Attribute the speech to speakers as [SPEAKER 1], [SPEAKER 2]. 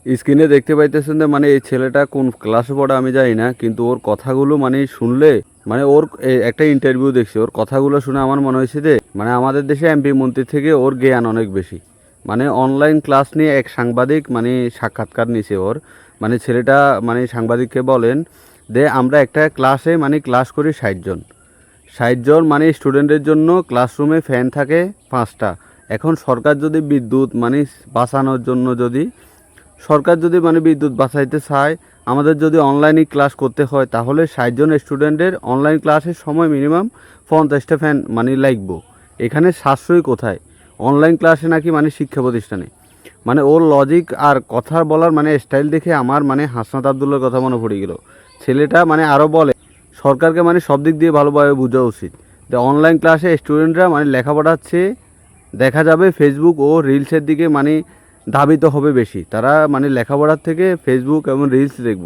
[SPEAKER 1] স্ক্রিনে দেখতে পাইতেছেন যে মানে এই ছেলেটা কোন ক্লাসে পড়ে আমি জানি না, কিন্তু ওর কথাগুলো মানে শুনলে মানে ওর একটা ইন্টারভিউ দেখছি, ওর কথাগুলো শুনে আমার মনে হয়েছে যে মানে আমাদের দেশে এমপি মন্ত্রী থেকে ওর জ্ঞান অনেক বেশি। মানে অনলাইন ক্লাস নিয়ে এক সাংবাদিক মানে সাক্ষাৎকার নিছে ওর, মানে ছেলেটা মানে সাংবাদিককে বলেন যে আমরা একটা ক্লাসে মানে ক্লাস করি 60 জন, 60 জন মানে স্টুডেন্টের জন্য ক্লাসরুমে ফ্যান থাকে 5টা। এখন সরকার যদি বিদ্যুৎ মানে বাঁচানোর জন্য যদি সরকার যদি মানে বিদ্যুৎ বাঁচাইতে চায়, আমাদের যদি অনলাইনে ক্লাস করতে হয় তাহলে 60 জন স্টুডেন্টের অনলাইন ক্লাসের সময় মিনিমাম 50টা ফ্যান মানে লাগবো। এখানে সাশ্রয় কোথায়? অনলাইন ক্লাসে নাকি মানে শিক্ষা প্রতিষ্ঠানে। মানে ওর লজিক আর কথা বলার মানে স্টাইল দেখে আমার মানে হাসনাত আবদুল্লার কথা মনে পড়ে গেল। ছেলেটা মানে আরও বলে সরকারকে মানে সব দিক দিয়ে ভালোভাবে বোঝা উচিত যে অনলাইন ক্লাসে স্টুডেন্টরা মানে লেখাপড়ার চেয়ে দেখা যাবে ফেসবুক ও রিলসের দিকে মানে ধাবিত হবে বেশি। তারা মানে লেখাপড়ার থেকে ফেসবুক এবং রিলস দেখব।